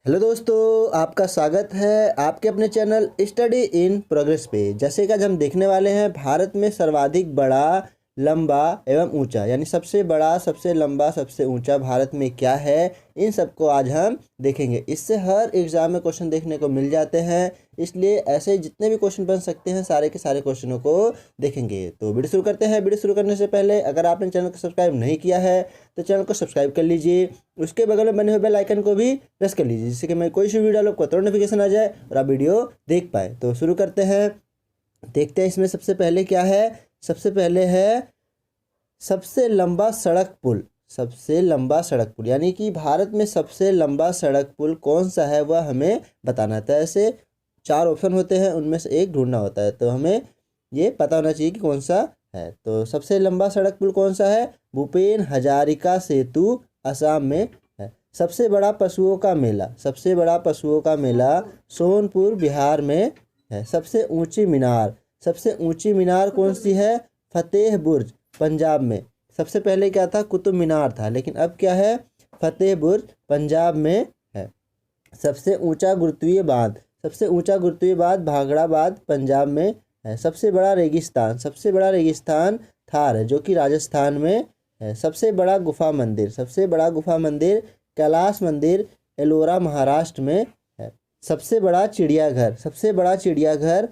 Hello दोस्तों, आपका स्वागत है आपके अपने चैनल स्टडी इन प्रोग्रेस पे। जैसे कि आज हम देखने वाले हैं भारत में सर्वाधिक बड़ा, लंबा एवं ऊंचा, यानी सबसे बड़ा, सबसे लंबा, सबसे ऊंचा भारत में क्या है, इन सबको आज हम देखेंगे। इससे हर एग्जाम में क्वेश्चन देखने को मिल जाते हैं, इसलिए ऐसे जितने भी क्वेश्चन बन सकते हैं सारे के सारे क्वेश्चनों को देखेंगे। तो वीडियो शुरू करते हैं। वीडियो शुरू करने से पहले अगर आपने चैनल को सब्सक्राइब नहीं किया है तो चैनल को सब्सक्राइब कर लीजिए, उसके बगल में बने हुए बेल आइकन को भी प्रेस कर लीजिए, जिससे कि मैं कोई सी वीडियो डालूं आपको तुरंत नोटिफिकेशन आ जाए और आप वीडियो देख पाए। तो शुरू करते हैं, देखते हैं इसमें सबसे पहले क्या है। सबसे पहले है सबसे लंबा सड़क पुल। सबसे लंबा सड़क पुल यानी कि भारत में सबसे लंबा सड़क पुल कौन सा है वह हमें बताना था। ऐसे 4 ऑप्शन होते हैं, उनमें से एक ढूंढना होता है, तो हमें ये पता होना चाहिए कि कौन सा है। तो सबसे लंबा सड़क पुल कौन सा है? भूपेन हजारिका सेतु, असम में है। सबसे बड़ा पशुओं का मेला, सबसे बड़ा पशुओं का मेला सोनपुर, बिहार में है। सबसे ऊंची मीनार, सबसे ऊंची मीनार कौन सी है? फतेह बुर्ज, पंजाब में। सबसे पहले क्या था? कुतुब मीनार था, लेकिन अब क्या है? फतेह बुर्ज, पंजाब में है। सबसे ऊंचा गुरुत्वीय बांध, सबसे ऊंचा गुरुत्वीय बांध भाखड़ा बांध, पंजाब में है। सबसे बड़ा रेगिस्तान, सबसे बड़ा रेगिस्तान थार है, जो कि राजस्थान में है। सबसे बड़ा गुफा मंदिर, सबसे बड़ा गुफा मंदिर कैलाश मंदिर, एलोरा, महाराष्ट्र में है। सबसे बड़ा चिड़ियाघर, सबसे बड़ा चिड़ियाघर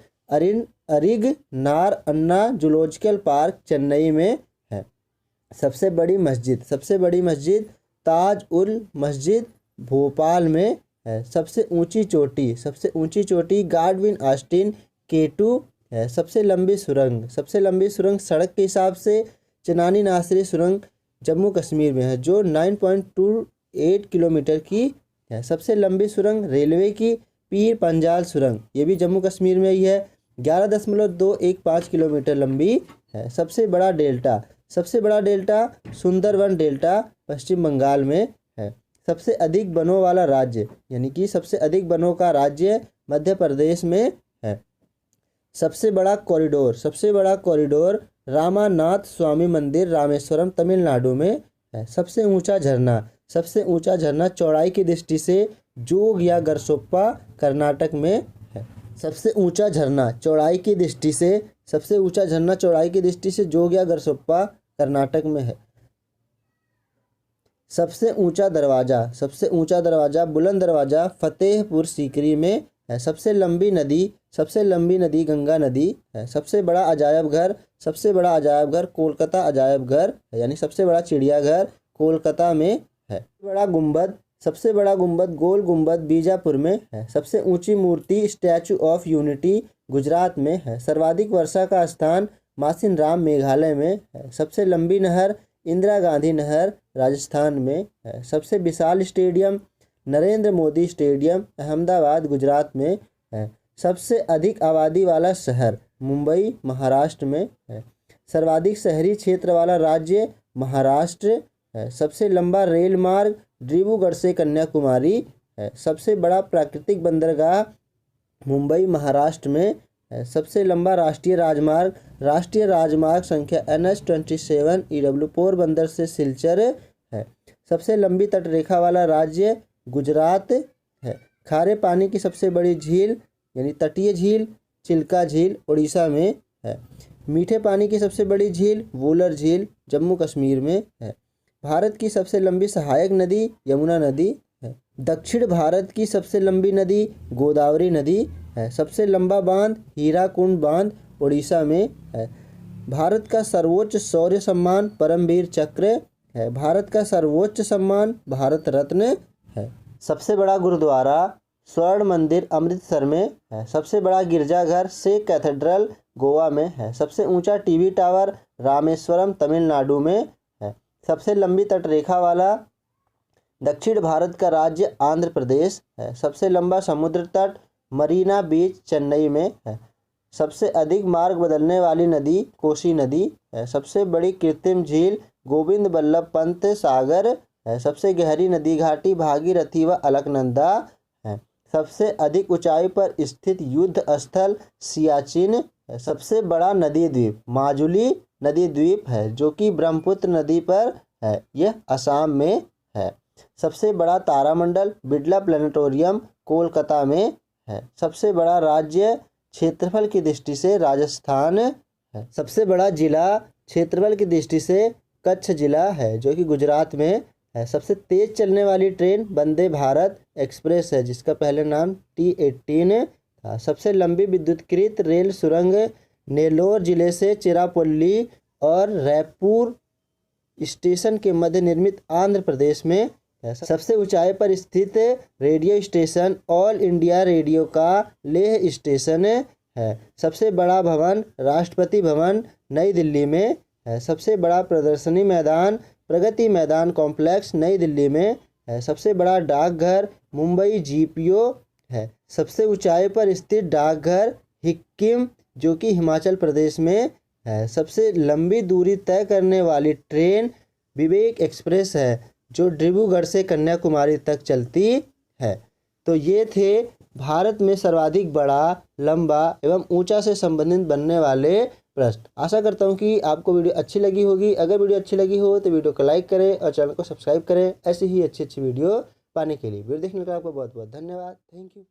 अरिग नार अन्ना जूलॉजिकल पार्क, चेन्नई में है। सबसे बड़ी मस्जिद, सबसे बड़ी मस्जिद ताज उल मस्जिद, भोपाल में है। सबसे ऊंची चोटी, सबसे ऊंची चोटी गाडविन ऑस्टिन, केटू है। सबसे लंबी सुरंग, सबसे लंबी सुरंग सड़क के हिसाब से चेनानी नासरी सुरंग, जम्मू कश्मीर में है, जो 9.28 किलोमीटर की है। सबसे लंबी सुरंग रेलवे की पीर पंजाल सुरंग, ये भी जम्मू कश्मीर में ही है, 11.215 किलोमीटर लंबी है। सबसे बड़ा डेल्टा, सबसे बड़ा डेल्टा सुंदरवन डेल्टा, पश्चिम बंगाल में है। सबसे अधिक वनों वाला राज्य, यानी कि सबसे अधिक वनों का राज्य मध्य प्रदेश में है। सबसे बड़ा कॉरिडोर, सबसे बड़ा कॉरिडोर रामानाथ स्वामी मंदिर, रामेश्वरम, तमिलनाडु में है। सबसे ऊंचा झरना, सबसे ऊंचा झरना चौड़ाई की दृष्टि से जोग या गरसोप्पा, कर्नाटक में है। सबसे ऊंचा झरना चौड़ाई की दृष्टि से, सबसे ऊंचा झरना चौड़ाई की दृष्टि से जोग या गरसोप्पा, कर्नाटक में है। सबसे ऊंचा दरवाज़ा, सबसे ऊंचा दरवाज़ा बुलंद दरवाज़ा, फतेहपुर सीकरी में है। सबसे लंबी नदी, सबसे लंबी नदी गंगा नदी है। सबसे बड़ा अजायब घर, सबसे बड़ा अजायब घर कोलकाता अजायब घर है, यानी सबसे बड़ा चिड़ियाघर कोलकाता में है। बड़ा गुंबद, सबसे बड़ा गुंबद गोल गुंबद बीजापुर में है। सबसे ऊंची मूर्ति स्टैचू ऑफ यूनिटी, गुजरात में है। सर्वाधिक वर्षा का स्थान मासिनराम, मेघालय में है। सबसे लंबी नहर इंदिरा गांधी नहर, राजस्थान में है। सबसे विशाल स्टेडियम नरेंद्र मोदी स्टेडियम, अहमदाबाद, गुजरात में है। सबसे अधिक आबादी वाला शहर मुंबई, महाराष्ट्र में है। सर्वाधिक शहरी क्षेत्र वाला राज्य महाराष्ट्र है। सबसे लंबा रेल मार्ग डिब्रूगढ़ से कन्याकुमारी है। सबसे बड़ा प्राकृतिक बंदरगाह मुंबई, महाराष्ट्र में है। सबसे लंबा राष्ट्रीय राजमार्ग, राष्ट्रीय राजमार्ग संख्या NH-27 EW, पोरबंदर से सिलचर है। सबसे लंबी तटरेखा वाला राज्य गुजरात है। खारे पानी की सबसे बड़ी झील यानी तटीय झील चिल्का झील, उड़ीसा में है। मीठे पानी की सबसे बड़ी झील वुलर झील, जम्मू कश्मीर में है। भारत की सबसे लंबी सहायक नदी यमुना नदी है। दक्षिण भारत की सबसे लंबी नदी गोदावरी नदी है। सबसे लंबा बांध हीराकुंड बांध, उड़ीसा में है। भारत का सर्वोच्च शौर्य सम्मान परमवीर चक्र है। भारत का सर्वोच्च सम्मान भारत रत्न है। सबसे बड़ा गुरुद्वारा स्वर्ण मंदिर, अमृतसर में है। सबसे बड़ा गिरजाघर सिख कैथेड्रल, गोवा में है। सबसे ऊंचा टीवी टावर रामेश्वरम, तमिलनाडु में है। सबसे लंबी तटरेखा वाला दक्षिण भारत का राज्य आंध्र प्रदेश है। सबसे लंबा समुद्र तट मरीना बीच, चेन्नई में है। सबसे अधिक मार्ग बदलने वाली नदी कोसी नदी है। सबसे बड़ी कृत्रिम झील गोविंद बल्लभ पंत सागर है। सबसे गहरी नदी घाटी भागीरथी व अलकनंदा है। सबसे अधिक ऊंचाई पर स्थित युद्ध स्थल सियाचिन है। सबसे बड़ा नदी द्वीप माजुली नदी द्वीप है, जो कि ब्रह्मपुत्र नदी पर है, यह असम में है। सबसे बड़ा तारामंडल बिड़ला प्लेनेटोरियम कोलकाता में है। सबसे बड़ा राज्य क्षेत्रफल की दृष्टि से राजस्थान है। सबसे बड़ा जिला क्षेत्रफल की दृष्टि से कच्छ जिला है जो कि गुजरात में है। सबसे तेज चलने वाली ट्रेन वंदे भारत एक्सप्रेस है जिसका पहले नाम T18 था। सबसे लंबी विद्युतीकृत रेल सुरंग नेल्लोर जिले से चिरापल्ली और रायपुर स्टेशन के मध्य निर्मित आंध्र प्रदेश में है। सबसे ऊंचाई पर स्थित radio station all India radio का लेह स्टेशन है। सबसे बड़ा भवन राष्ट्रपति भवन नई दिल्ली में है। सबसे बड़ा प्रदर्शनी मैदान प्रगति मैदान कॉम्प्लेक्स नई दिल्ली में है। सबसे बड़ा डाकघर मुंबई GPO है। सबसे ऊंचाई पर स्थित डाकघर हिक्किम जो कि हिमाचल प्रदेश में है। सबसे लंबी दूरी तय करने वाली ट्रेन विवेक एक्सप्रेस है जो डिब्रूगढ़ से कन्याकुमारी तक चलती है। तो ये थे भारत में सर्वाधिक बड़ा लंबा एवं ऊंचा से संबंधित बनने वाले प्रश्न। आशा करता हूँ कि आपको वीडियो अच्छी लगी होगी। अगर वीडियो अच्छी लगी हो तो वीडियो को लाइक करें और चैनल को सब्सक्राइब करें ऐसी ही अच्छी वीडियो पाने के लिए। वीडियो देखने के लिए आपको बहुत बहुत धन्यवाद। Thank you.